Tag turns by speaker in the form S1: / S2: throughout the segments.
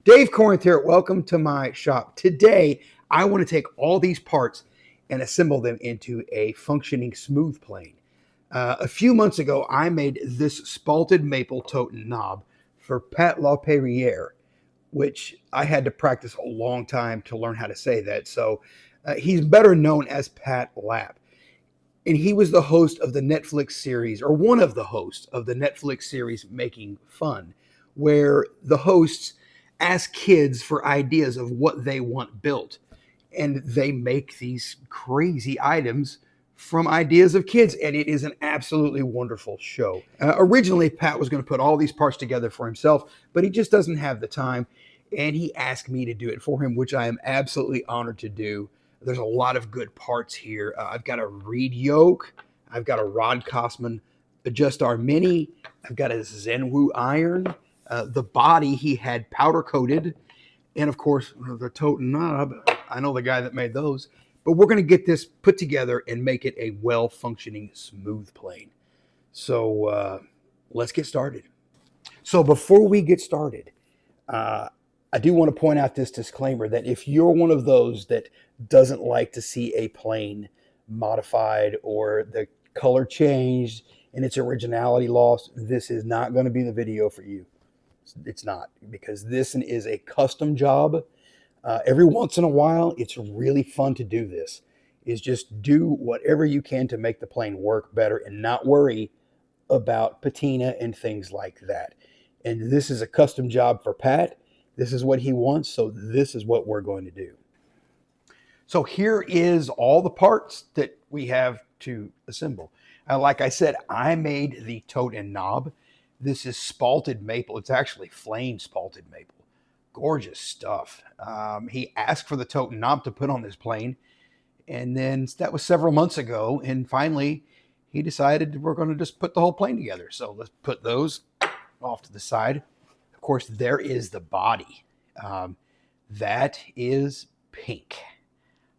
S1: Dave Corinth here. Welcome to my shop. Today, I want to take all these parts and assemble them into a functioning smooth plane. A few months ago, I made this spalted maple tote and knob for PatLap, which I had to practice a long time to learn how to say that. So he's better known as PatLap. And he was the host of the Netflix series, or one of the hosts of the Netflix series Making Fun, where the hosts ask kids for ideas of what they want built. And they make these crazy items from ideas of kids. And it is an absolutely wonderful show. Originally, Pat was going to put all these parts together for himself, but he just doesn't have the time. And he asked me to do it for him, which I am absolutely honored to do. There's a lot of good parts here. I've got a reed yoke. I've got a Rob Cosman Adjustar mini. I've got a Zen Wu Iron. The body he had powder coated. And of course, the tote and knob. I know the guy that made those. But we're going to get this put together and make it a well-functioning smooth plane. So let's get started. So before we get started, I do want to point out this disclaimer that if you're one of those that doesn't like to see a plane modified or the color changed and its originality lost, this is not going to be the video for you. It's not, because this is a custom job. Every once in a while, it's really fun to do this. Is just do whatever you can to make the plane work better and not worry about patina and things like that. And this is a custom job for Pat. This is what he wants, so this is what we're going to do. So here is all the parts that we have to assemble. Like I said, I made the tote and knob. This is spalted maple. It's actually flame spalted maple. Gorgeous stuff. He asked for the tote and knob to put on this plane, and then that was several months ago, and finally he decided we're going to just put the whole plane together. So let's put those off to the side. Of course, there is the body. That is pink,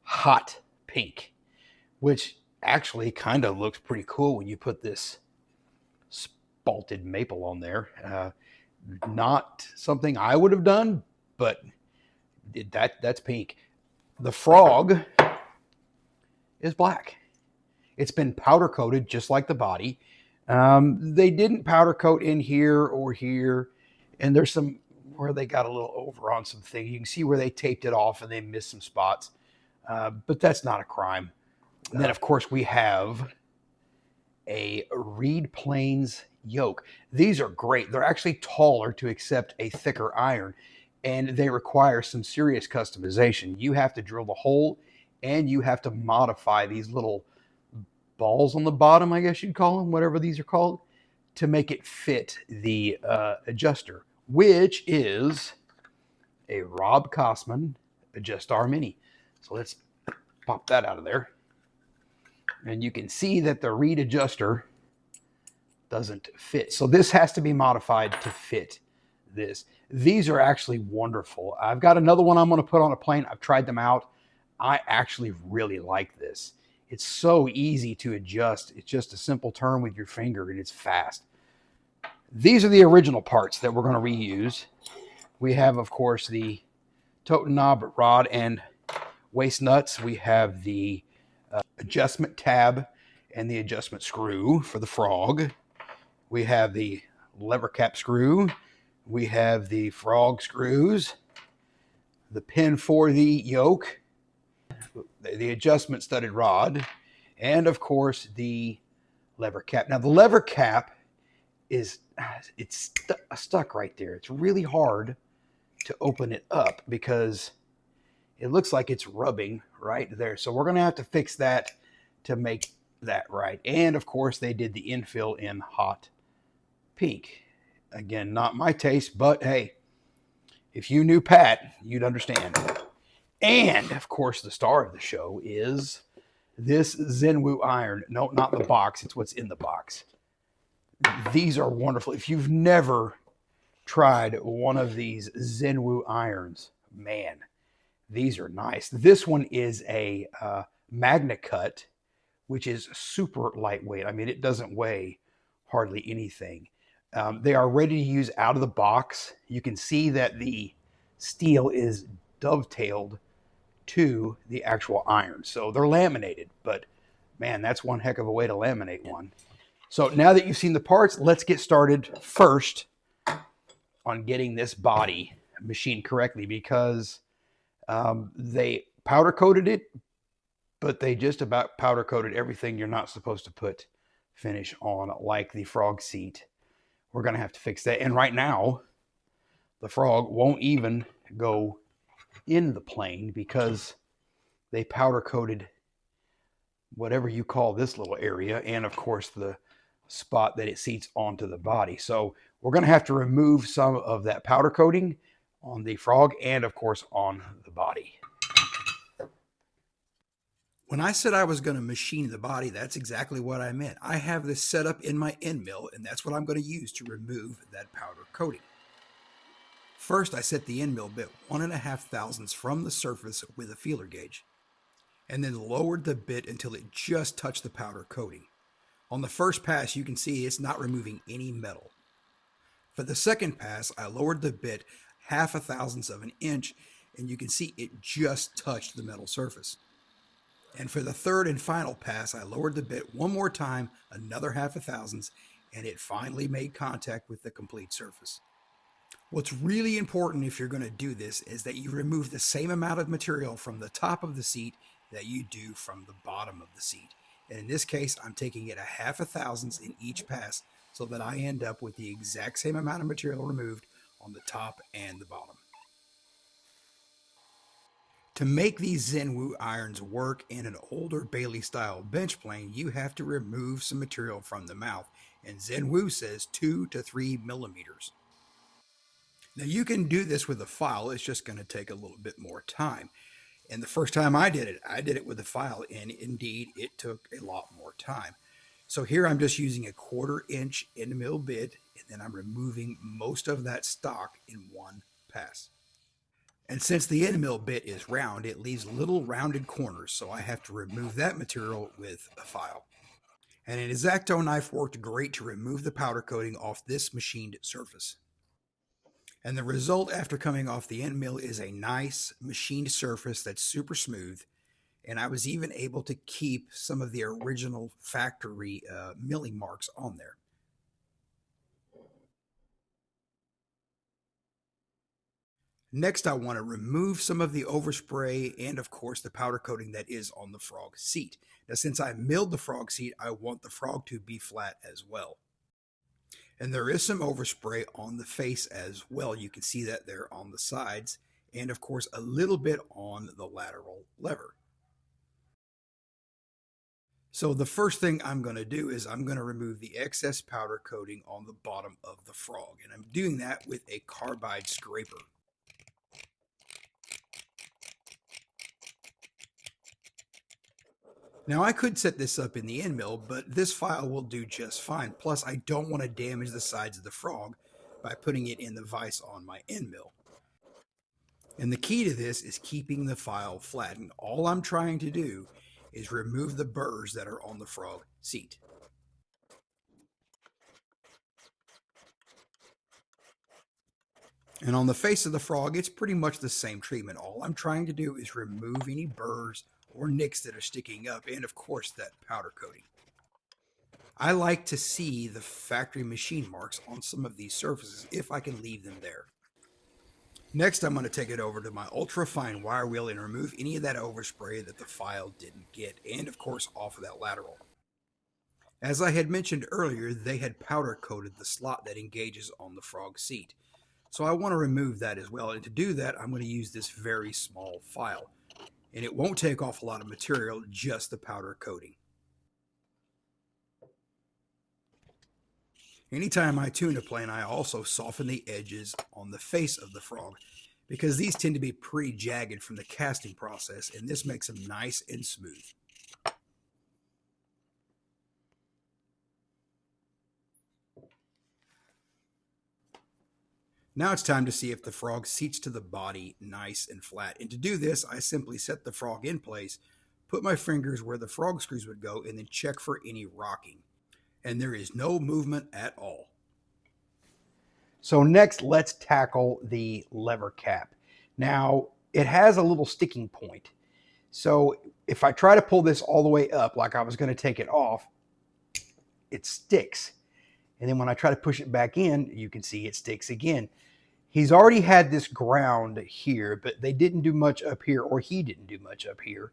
S1: hot pink, which actually kind of looks pretty cool when you put this spalted maple on there. Not something I would have done, but that's pink. The frog is black. It's been powder coated just like the body. They didn't powder coat in here or here. And there's some where they got a little over on some things. You can see where they taped it off and they missed some spots. But that's not a crime. And then, of course, we have a reed planes yoke. These are great. They're actually taller to accept a thicker iron, and they require some serious customization. You have to drill the hole, and you have to modify these little balls on the bottom, I guess you'd call them, whatever these are called, to make it fit the adjuster, which is a Rob Cosman Adjustar mini. So let's pop that out of there. And you can see that the reed adjuster doesn't fit. So this has to be modified to fit this. These are actually wonderful. I've got another one I'm going to put on a plane. I've tried them out. I actually really like this. It's so easy to adjust. It's just a simple turn with your finger and it's fast. These are the original parts that we're going to reuse. We have, of course, the tote and knob rod and waist nuts. We have the adjustment tab and the adjustment screw for the frog. We have the lever cap screw. We have the frog screws, the pin for the yoke, the adjustment studded rod, and of course the lever cap. Now the lever cap is stuck right there. It's really hard to open it up because it looks like it's rubbing right there. So we're going to have to fix that to make that right. And of course they did the infill in hot pink. Again, not my taste, but hey, if you knew Pat, you'd understand. And of course the star of the show is this Zen Wu Iron. No, not the box. It's what's in the box. These are wonderful. If you've never tried one of these Zen Wu Irons, man, these are nice. This one is a Magna Cut, which is super lightweight. I mean, it doesn't weigh hardly anything. They are ready to use out of the box. You can see that the steel is dovetailed to the actual iron. So they're laminated, but man, that's one heck of a way to laminate one. So now that you've seen the parts, let's get started first on getting this body machined correctly, because they powder coated it, but they just about powder coated everything you're not supposed to put finish on, like the frog seat. We're going to have to fix that. And right now, the frog won't even go in the plane because they powder coated whatever you call this little area, and of course the spot that it seats onto the body. So we're going to have to remove some of that powder coating on the frog and of course on the body. When I said I was going to machine the body, that's exactly what I meant. I have this set up in my end mill, and that's what I'm going to use to remove that powder coating. First, I set the end mill bit 1.5 thousandths from the surface with a feeler gauge, and then lowered the bit until it just touched the powder coating. On the first pass, you can see it's not removing any metal. For the second pass, I lowered the bit 0.5 thousandths of an inch, and you can see it just touched the metal surface. And for the third and final pass, I lowered the bit one more time, another 0.5 thousandths, and it finally made contact with the complete surface. What's really important if you're going to do this is that you remove the same amount of material from the top of the seat that you do from the bottom of the seat. And in this case, I'm taking it 0.5 thousandths in each pass so that I end up with the exact same amount of material removed on the top and the bottom. To make these Zen Wu irons work in an older Bailey style bench plane, you have to remove some material from the mouth, and Zen Wu says 2 to 3 millimeters. Now you can do this with a file, it's just going to take a little bit more time. And the first time I did it with a file, and indeed it took a lot more time. So here I'm just using a 1/4 inch end mill bit, and then I'm removing most of that stock in one pass. And since the end mill bit is round, it leaves little rounded corners, so I have to remove that material with a file. And an X-Acto knife worked great to remove the powder coating off this machined surface. And the result after coming off the end mill is a nice machined surface that's super smooth. And I was even able to keep some of the original factory milling marks on there. Next, I want to remove some of the overspray and, of course, the powder coating that is on the frog seat. Now, since I milled the frog seat, I want the frog to be flat as well. And there is some overspray on the face as well. You can see that there on the sides, and, of course, a little bit on the lateral lever. So the first thing I'm going to do is I'm going to remove the excess powder coating on the bottom of the frog, and I'm doing that with a carbide scraper. Now I could set this up in the end mill, but this file will do just fine. Plus I don't want to damage the sides of the frog by putting it in the vise on my end mill. And the key to this is keeping the file flat, and all I'm trying to do is remove the burrs that are on the frog seat. And on the face of the frog, it's pretty much the same treatment. All I'm trying to do is remove any burrs or nicks that are sticking up, and of course that powder coating. I like to see the factory machine marks on some of these surfaces if I can leave them there. Next, I'm going to take it over to my ultra fine wire wheel and remove any of that overspray that the file didn't get, and of course off of that lateral. As I had mentioned earlier, they had powder coated the slot that engages on the frog seat. So I want to remove that as well, and to do that I'm going to use this very small file. And it won't take off a lot of material, just the powder coating. Anytime I tune a plane, I also soften the edges on the face of the frog, because these tend to be pretty jagged from the casting process, and this makes them nice and smooth. Now it's time to see if the frog seats to the body nice and flat. And to do this, I simply set the frog in place, put my fingers where the frog screws would go, and then check for any rocking. And there is no movement at all. So next, let's tackle the lever cap. Now, it has a little sticking point. So if I try to pull this all the way up like I was going to take it off, it sticks. And then when I try to push it back in, you can see it sticks again. He's already had this ground here, but they didn't do much up here, or he didn't do much up here.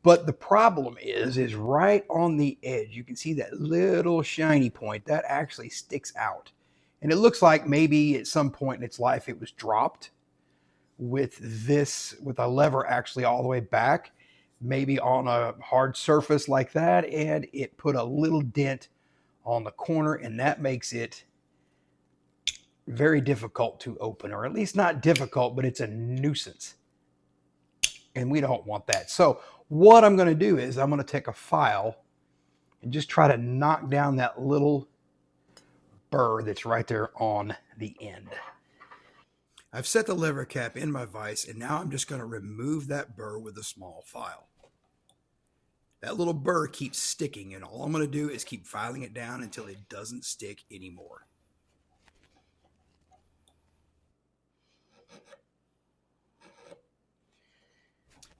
S1: But the problem is right on the edge, you can see that little shiny point that actually sticks out. And it looks like maybe at some point in its life it was dropped with a lever actually all the way back, maybe on a hard surface like that, and it put a little dent on the corner, and that makes it very difficult to open, or at least not difficult, but it's a nuisance. And we don't want that. So what I'm going to do is I'm going to take a file and just try to knock down that little burr that's right there on the end. I've set the lever cap in my vise, and now I'm just going to remove that burr with a small file. That little burr keeps sticking, and all I'm going to do is keep filing it down until it doesn't stick anymore.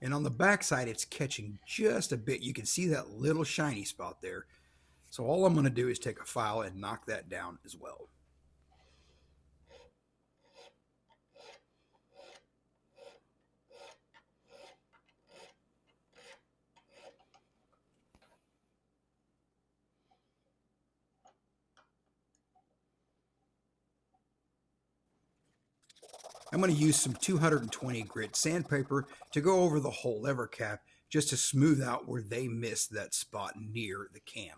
S1: And on the back side, it's catching just a bit. You can see that little shiny spot there. So all I'm going to do is take a file and knock that down as well. I'm going to use some 220 grit sandpaper to go over the whole lever cap just to smooth out where they missed that spot near the cam.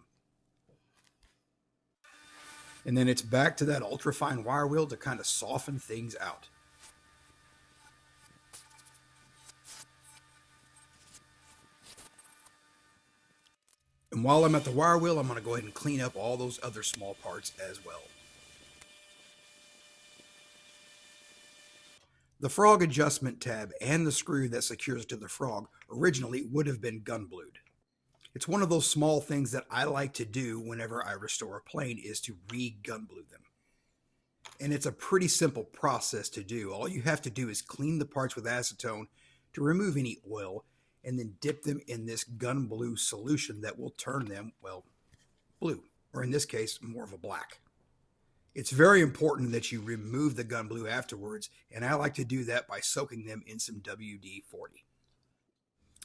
S1: And then it's back to that ultrafine wire wheel to kind of soften things out. And while I'm at the wire wheel, I'm going to go ahead and clean up all those other small parts as well. The frog adjustment tab and the screw that secures to the frog originally would have been gun blued. It's one of those small things that I like to do whenever I restore a plane, is to re-gun blue them. And it's a pretty simple process to do. All you have to do is clean the parts with acetone to remove any oil, and then dip them in this gun blue solution that will turn them, well, blue, or in this case, more of a black. It's very important that you remove the gun blue afterwards, and I like to do that by soaking them in some WD-40.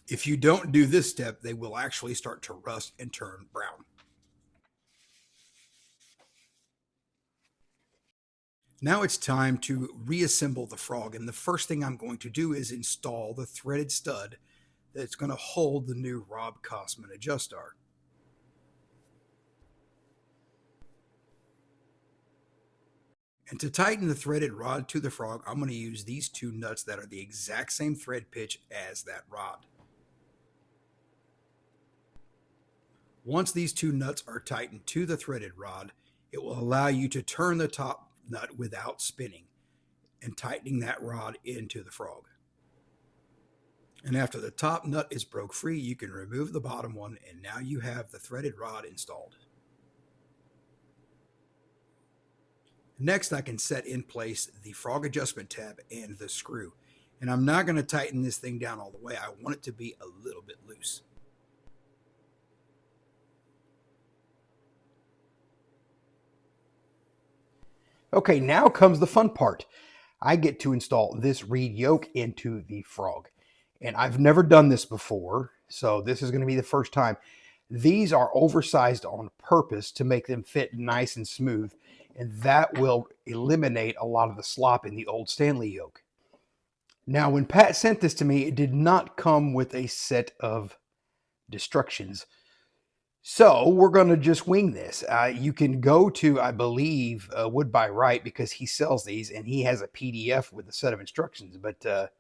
S1: If you don't do this step, they will actually start to rust and turn brown. Now it's time to reassemble the frog, and the first thing I'm going to do is install the threaded stud that's going to hold the new Rob Cosman Adjustar. And to tighten the threaded rod to the frog, I'm going to use these two nuts that are the exact same thread pitch as that rod. Once these two nuts are tightened to the threaded rod, it will allow you to turn the top nut without spinning and tightening that rod into the frog. And after the top nut is broke free, you can remove the bottom one, and now you have the threaded rod installed. Next, I can set in place the frog adjustment tab and the screw. And I'm not going to tighten this thing down all the way. I want it to be a little bit loose. Okay, now comes the fun part. I get to install this reed yoke into the frog. And I've never done this before, so this is going to be the first time. These are oversized on purpose to make them fit nice and smooth, and that will eliminate a lot of the slop in the old Stanley yoke. Now, when Pat sent this to me, it did not come with a set of instructions. So we're going to just wing this. You can go to, I believe, Wood by Right, because he sells these, and he has a PDF with a set of instructions, but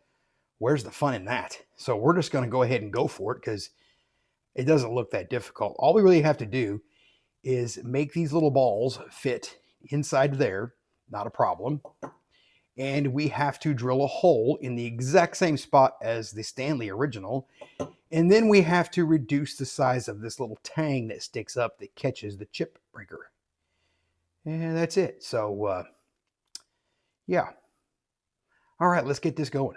S1: where's the fun in that? So we're just going to go ahead and go for it, because it doesn't look that difficult. All we really have to do is make these little balls fit inside there. Not a problem. And we have to drill a hole in the exact same spot as the Stanley original. And then we have to reduce the size of this little tang that sticks up that catches the chip breaker. And that's it. So, yeah. All right, let's get this going.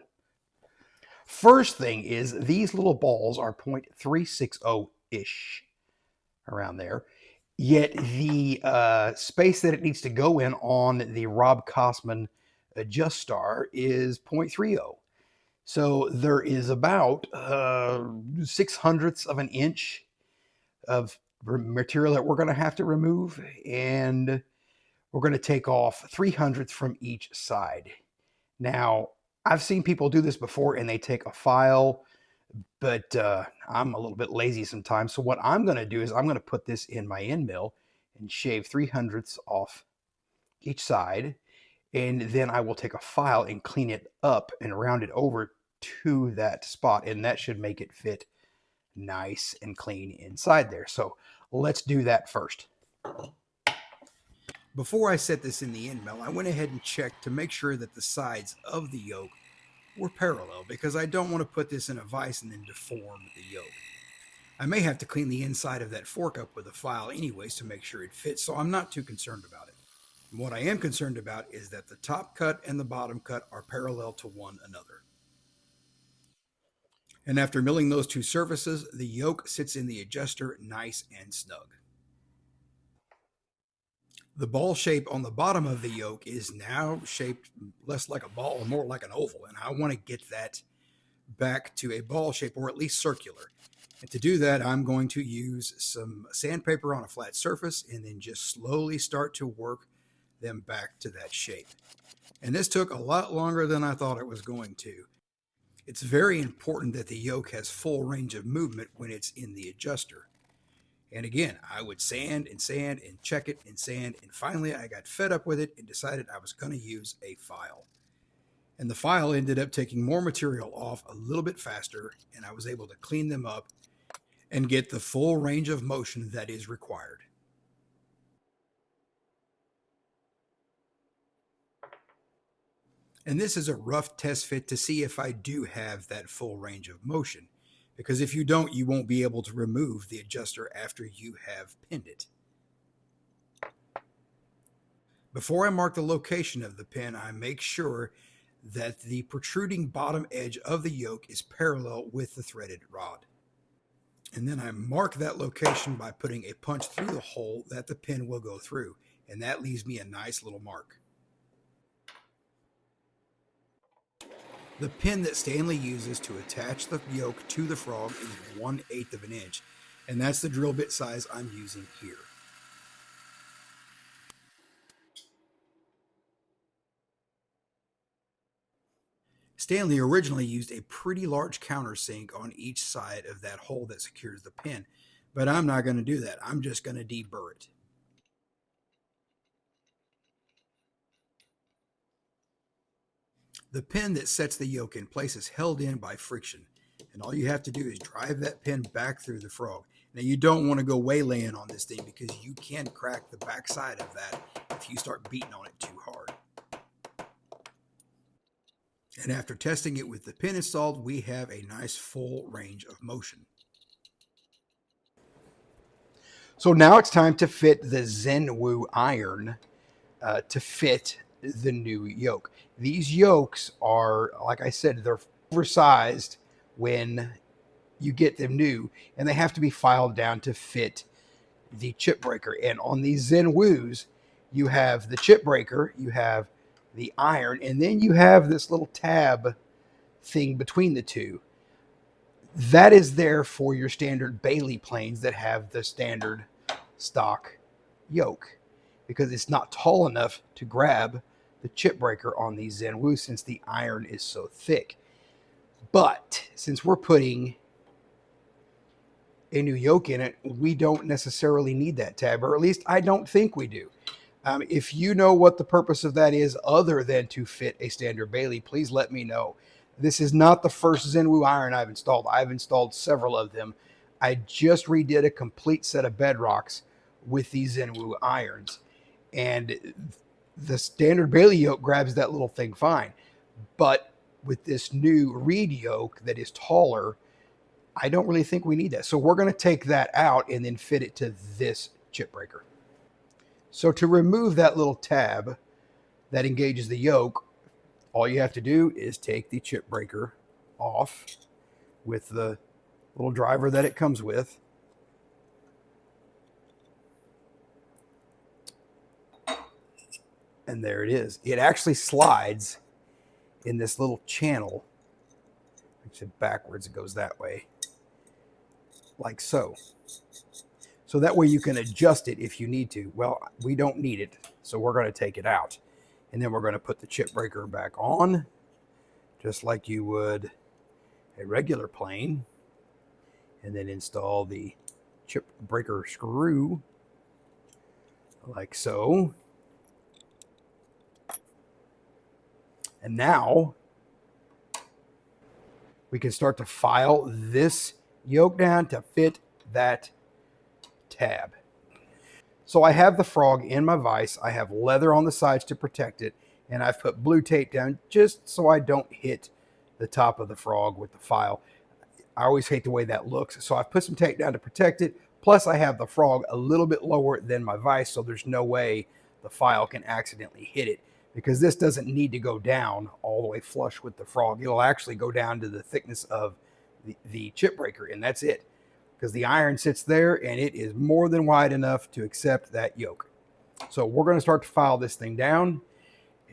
S1: First thing is these little balls are 0.360-ish, around there. Yet the space that it needs to go in on the Rob Cosman Adjustar is 0.30. So there is about 6/100ths of an inch of material that we're going to have to remove, and we're going to take off 3/100ths from each side. Now, I've seen people do this before and they take a file, but I'm a little bit lazy sometimes. So what I'm going to do is I'm going to put this in my end mill and shave 3/100ths off each side. And then I will take a file and clean it up and round it over to that spot. And that should make it fit nice and clean inside there. So let's do that first. Before I set this in the end mill, I went ahead and checked to make sure that the sides of the yoke were parallel, because I don't want to put this in a vise and then deform the yoke. I may have to clean the inside of that fork up with a file anyways to make sure it fits, so I'm not too concerned about it. And what I am concerned about is that the top cut and the bottom cut are parallel to one another. And after milling those two surfaces, the yoke sits in the adjuster nice and snug. The ball shape on the bottom of the yoke is now shaped less like a ball and more like an oval, and I want to get that back to a ball shape, or at least circular. And to do that, I'm going to use some sandpaper on a flat surface and then just slowly start to work them back to that shape. And this took a lot longer than I thought it was going to. It's very important that the yoke has full range of movement when it's in the adjuster. And again, I would sand and check it and sand. And finally, I got fed up with it and decided I was going to use a file. And the file ended up taking more material off a little bit faster, and I was able to clean them up and get the full range of motion that is required. And this is a rough test fit to see if I do have that full range of motion. Because if you don't, you won't be able to remove the adjuster after you have pinned it. Before I mark the location of the pin, I make sure that the protruding bottom edge of the yoke is parallel with the threaded rod. And then I mark that location by putting a punch through the hole that the pin will go through. And that leaves me a nice little mark. The pin that Stanley uses to attach the yoke to the frog is 1/8 of an inch, and that's the drill bit size I'm using here. Stanley originally used a pretty large countersink on each side of that hole that secures the pin, but I'm not going to do that. I'm just going to deburr it. The pin that sets the yoke in place is held in by friction, and all you have to do is drive that pin back through the frog. Now, you don't want to go waylaying on this thing because you can crack the back side of that if you start beating on it too hard. And after testing it with the pin installed, we have a nice full range of motion. So now it's time to fit the Zen Wu Iron to fit the new yoke. These yokes are, like I said, they're oversized when you get them new, and they have to be filed down to fit the chip breaker. And on these Zen Wus, you have the chip breaker, you have the iron, and then you have this little tab thing between the two. That is there for your standard Bailey planes that have the standard stock yoke, because it's not tall enough to grab the chip breaker on these Zen Wu since the iron is so thick. But since we're putting a new yoke in it, we don't necessarily need that tab, or at least I don't think we do. If you know what the purpose of that is other than to fit a standard Bailey, please let me know. This is not the first Zen Wu iron I've installed. I've installed several of them. I just redid a complete set of bedrocks with these Zen Wu irons. And the standard Bailey yoke grabs that little thing fine. But with this new reed yoke that is taller, I don't really think we need that. So we're going to take that out and then fit it to this chip breaker. So to remove that little tab that engages the yoke, all you have to do is take the chip breaker off with the little driver that it comes with. And there it is. It actually slides in this little channel. Actually, backwards, it goes that way, like so. So that way you can adjust it if you need to. Well, we don't need it, so we're going to take it out. And then we're going to put the chip breaker back on, just like you would a regular plane. And then install the chip breaker screw, like so. And now we can start to file this yoke down to fit that tab. So I have the frog in my vise. I have leather on the sides to protect it. And I've put blue tape down just so I don't hit the top of the frog with the file. I always hate the way that looks. So I've put some tape down to protect it. Plus I have the frog a little bit lower than my vise, so there's no way the file can accidentally hit it, because this doesn't need to go down all the way flush with the frog. It'll actually go down to the thickness of the chip breaker, and that's it. Because the iron sits there and it is more than wide enough to accept that yoke. So we're going to start to file this thing down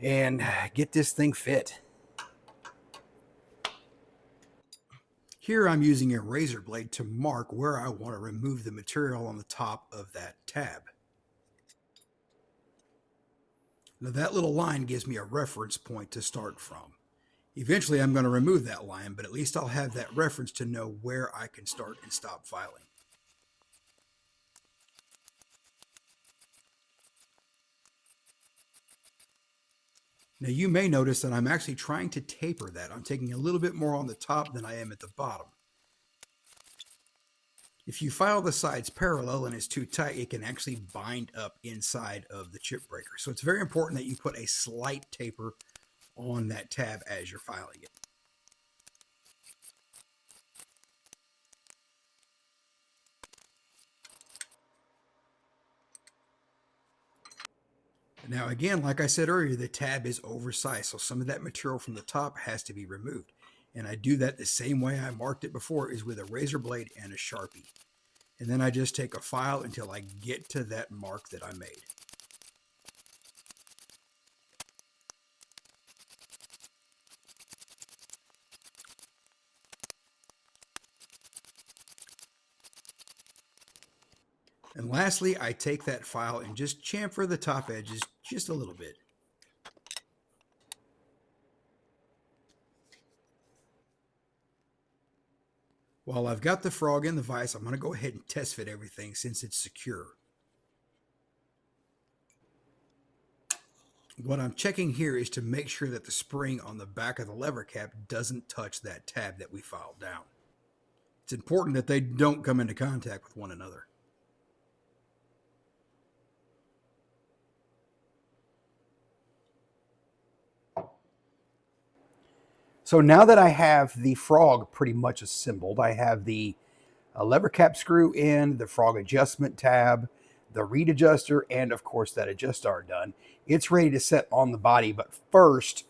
S1: and get this thing fit. Here I'm using a razor blade to mark where I want to remove the material on the top of that tab. Now that little line gives me a reference point to start from. Eventually I'm going to remove that line, but at least I'll have that reference to know where I can start and stop filing. Now you may notice that I'm actually trying to taper that. I'm taking a little bit more on the top than I am at the bottom. If you file the sides parallel and it's too tight, it can actually bind up inside of the chip breaker. So it's very important that you put a slight taper on that tab as you're filing it. Now again, like I said earlier, the tab is oversized, so some of that material from the top has to be removed. And I do that the same way I marked it before, is with a razor blade and a Sharpie. And then I just take a file until I get to that mark that I made. And lastly, I take that file and just chamfer the top edges just a little bit. While I've got the frog in the vise, I'm going to go ahead and test fit everything since it's secure. What I'm checking here is to make sure that the spring on the back of the lever cap doesn't touch that tab that we filed down. It's important that they don't come into contact with one another. So now that I have the frog pretty much assembled, I have the lever cap screw in, the frog adjustment tab, the reed adjuster, and of course that Adjustar done. It's ready to set on the body, but first,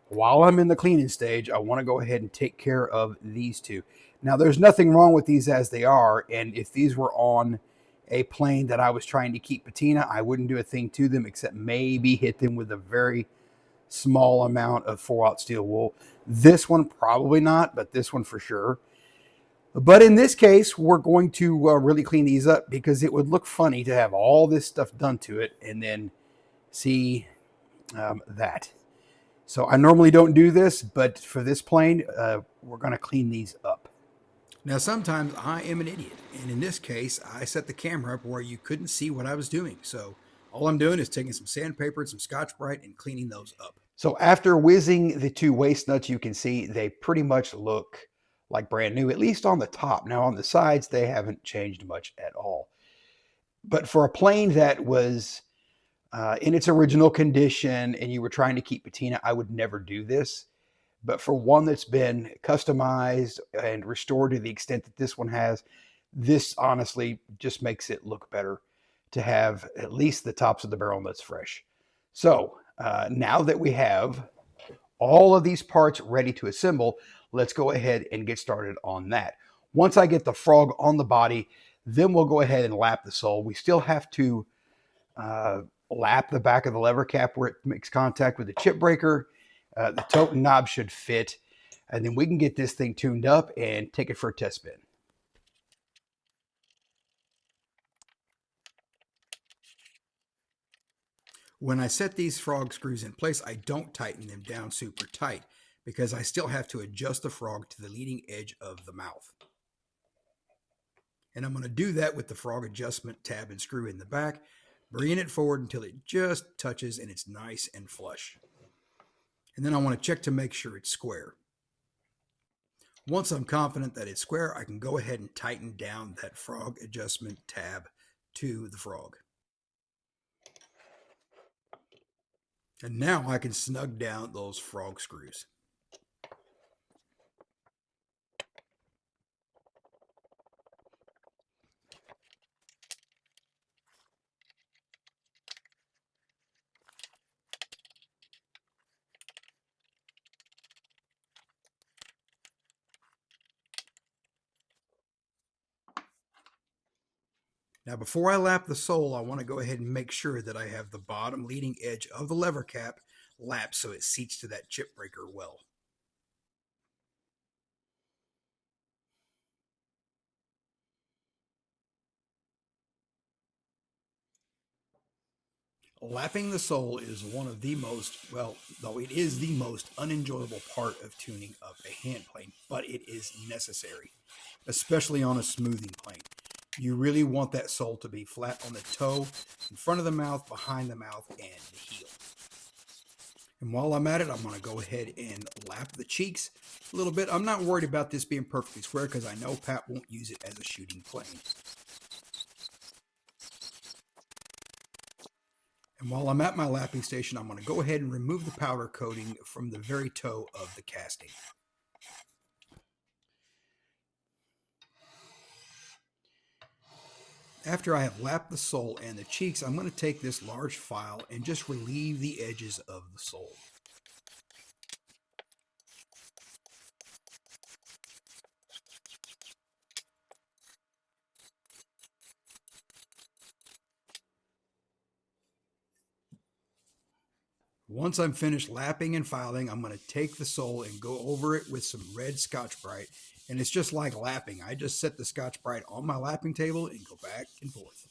S1: while I'm in the cleaning stage, I want to go ahead and take care of these two. Now there's nothing wrong with these as they are, and if these were on a plane that I was trying to keep patina, I wouldn't do a thing to them except maybe hit them with a very small amount of 4/0 steel wool. This one probably not, but this one for sure. But in this case, we're going to really clean these up, because it would look funny to have all this stuff done to it and then see that. So I normally don't do this, but for this plane, we're going to clean these up. Now sometimes I am an idiot, and in this case, I set the camera up where you couldn't see what I was doing. So all I'm doing is taking some sandpaper and some Scotch-Brite and cleaning those up. So after whizzing the two waist nuts, you can see they pretty much look like brand new, at least on the top. Now on the sides, they haven't changed much at all. But for a plane that was in its original condition and you were trying to keep patina, I would never do this. But for one that's been customized and restored to the extent that this one has, this honestly just makes it look better to have at least the tops of the barrel nuts fresh. So now that we have all of these parts ready to assemble. Let's go ahead and get started on that. Once I get the frog on the body, then we'll go ahead and lap the sole. We still have to uh, lap the back of the lever cap where it makes contact with the chip breaker. The tote and knob should fit, and then we can get this thing tuned up and take it for a test spin. When I set these frog screws in place, I don't tighten them down super tight because I still have to adjust the frog to the leading edge of the mouth. And I'm going to do that with the frog adjustment tab and screw in the back, bringing it forward until it just touches and it's nice and flush. And then I want to check to make sure it's square. Once I'm confident that it's square, I can go ahead and tighten down that frog adjustment tab to the frog. And now I can snug down those frog screws. Now, before I lap the sole, I want to go ahead and make sure that I have the bottom leading edge of the lever cap lapped so it seats to that chip breaker well. Lapping the sole is one of the most, well, though it is the most unenjoyable part of tuning up a hand plane, but it is necessary, especially on a smoothing plane. You really want that sole to be flat on the toe, in front of the mouth, behind the mouth, and the heel. And while I'm at it, I'm going to go ahead and lap the cheeks a little bit. I'm not worried about this being perfectly square because I know Pat won't use it as a shooting plane. And while I'm at my lapping station, I'm going to go ahead and remove the powder coating from the very toe of the casting. After I have lapped the sole and the cheeks, I'm going to take this large file and just relieve the edges of the sole. Once I'm finished lapping and filing, I'm going to take the sole and go over it with some red Scotch-Brite. And it's just like lapping. I just set the Scotch-Brite on my lapping table and go back and forth.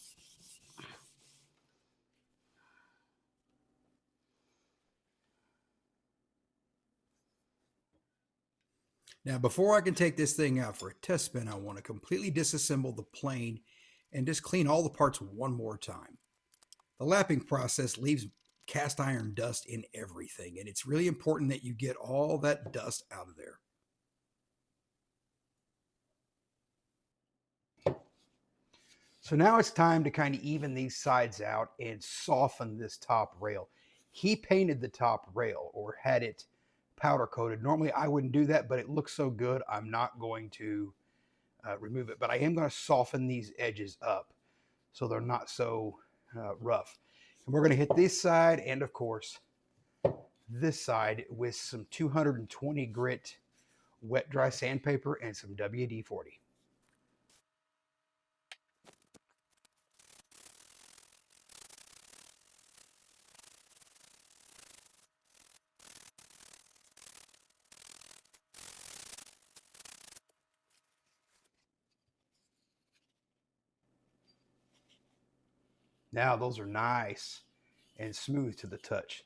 S1: Now, before I can take this thing out for a test spin, I want to completely disassemble the plane and just clean all the parts one more time. The lapping process leaves cast iron dust in everything, and it's really important that you get all that dust out of there. So now it's time to kind of even these sides out and soften this top rail. He painted the top rail or had it powder coated. Normally I wouldn't do that, but it looks so good, I'm not going to remove it. But I am going to soften these edges up so they're not so rough. And we're going to hit this side and, of course, this side with some 220 grit wet dry sandpaper and some WD-40. Now those are nice and smooth to the touch.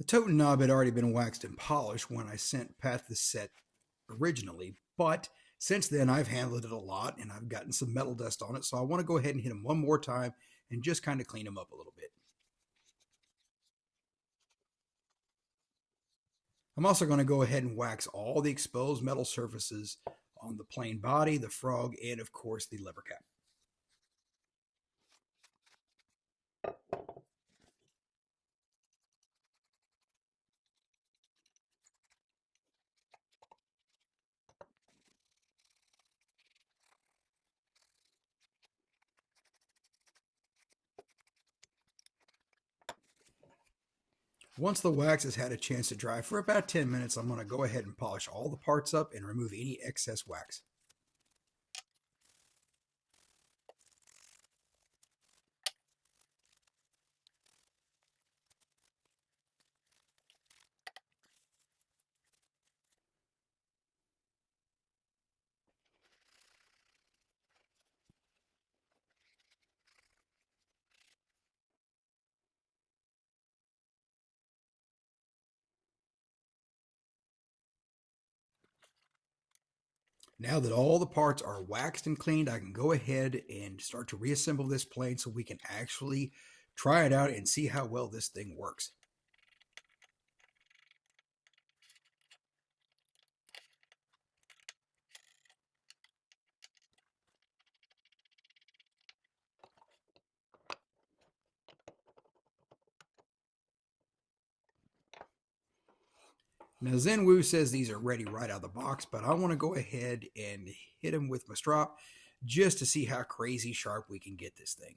S1: totem knob had already been waxed and polished when I sent Pat the set originally, but since then I've handled it a lot and I've gotten some metal dust on it, so I want to go ahead and hit them one more time and just kind of clean them up a little bit. I'm also going to go ahead and wax all the exposed metal surfaces on the plain body, the frog, and of course the lever cap. Once the wax has had a chance to dry for about 10 minutes, I'm going to go ahead and polish all the parts up and remove any excess wax. Now that all the parts are waxed and cleaned, I can go ahead and start to reassemble this plane so we can actually try it out and see how well this thing works. Now Zen Wu says these are ready right out of the box, but I want to go ahead and hit them with my strop just to see how crazy sharp we can get this thing.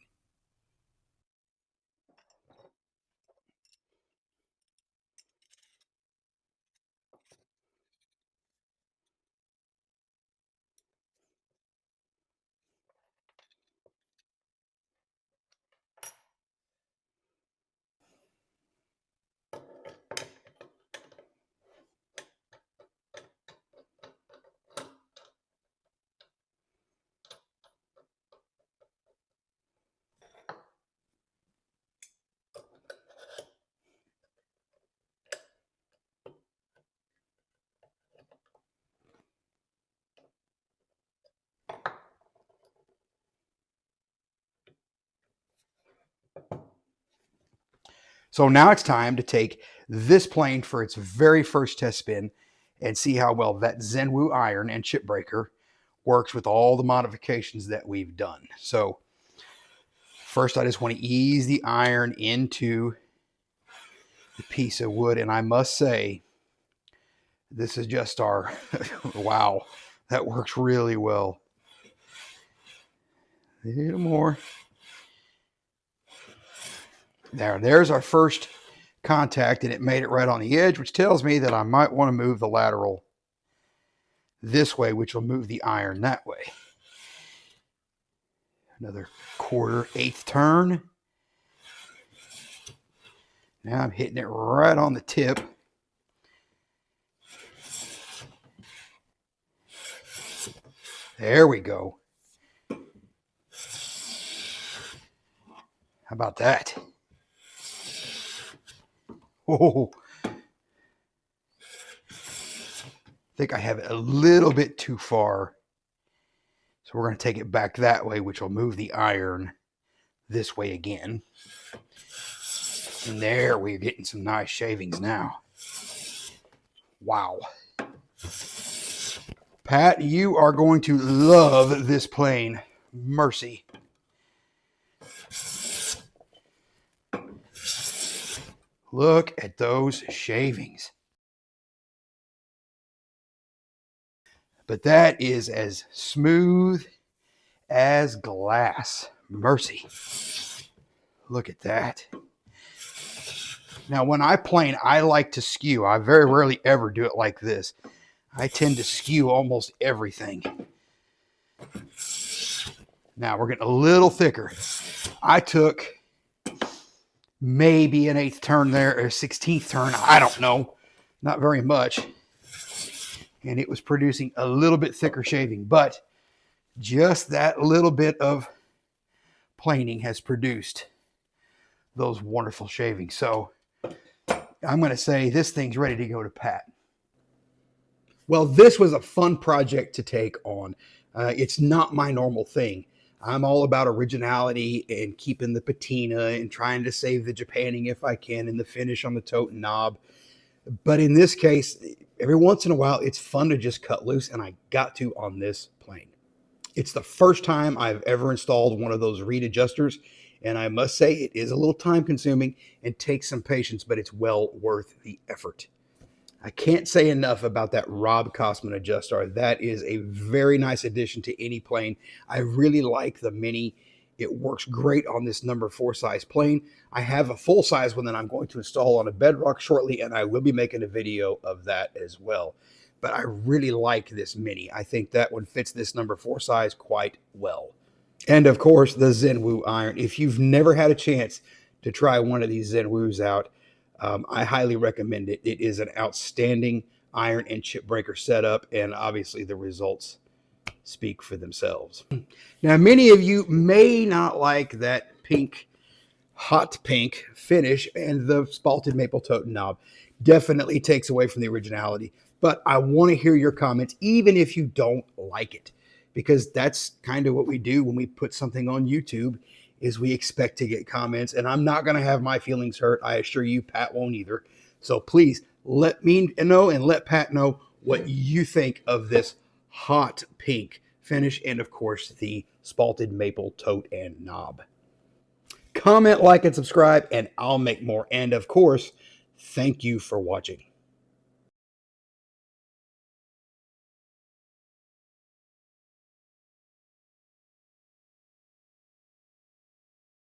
S1: So now it's time to take this plane for its very first test spin and see how well that Zen Wu Iron and chip breaker works with all the modifications that we've done. So first I just want to ease the iron into the piece of wood, and I must say this is Adjustar. Wow, that works really well. A little more. There's our first contact, and it made it right on the edge, which tells me that I might want to move the lateral this way, which will move the iron that way. Another quarter, eighth turn. Now I'm hitting it right on the tip. There we go. How about that? Oh, I think I have it a little bit too far. So we're going to take it back that way, which will move the iron this way again. And there we're getting some nice shavings now. Wow. Pat, you are going to love this plane. Mercy. Look at those shavings. But that is as smooth as glass. Mercy. Look at that. Now, when I plane, I like to skew. I very rarely ever do it like this. I tend to skew almost everything. Now, we're getting a little thicker. I took maybe an eighth turn there, or 16th turn. I don't know. Not very much. And it was producing a little bit thicker shaving. But just that little bit of planing has produced those wonderful shavings. So I'm going to say this thing's ready to go to Pat. Well, this was a fun project to take on. It's not my normal thing. I'm all about originality and keeping the patina and trying to save the Japanning if I can and the finish on the tote and knob. But in this case, every once in a while, it's fun to just cut loose, and I got to on this plane. It's the first time I've ever installed one of those reed adjusters, and I must say it is a little time consuming and takes some patience, but it's well worth the effort. I can't say enough about that Rob Cosman Adjustar. That is a very nice addition to any plane. I really like the Mini. It works great on this number 4 size plane. I have a full size one that I'm going to install on a bedrock shortly, and I will be making a video of that as well. But I really like this Mini. I think that one fits this number 4 size quite well. And of course, the Zen Wu Iron. If you've never had a chance to try one of these Zen Wus out, I highly recommend it. It is an outstanding iron and chip breaker setup, and obviously the results speak for themselves. Now, many of you may not like that pink, hot pink finish, and the spalted maple tote knob definitely takes away from the originality. But I want to hear your comments, even if you don't like it, because that's kind of what we do when we put something on YouTube. Is we expect to get comments, and I'm not going to have my feelings hurt. I assure you, Pat won't either. So please let me know and let Pat know what you think of this hot pink finish and, of course, the spalted maple tote and knob. Comment, like, and subscribe, and I'll make more. And, of course, thank you for watching.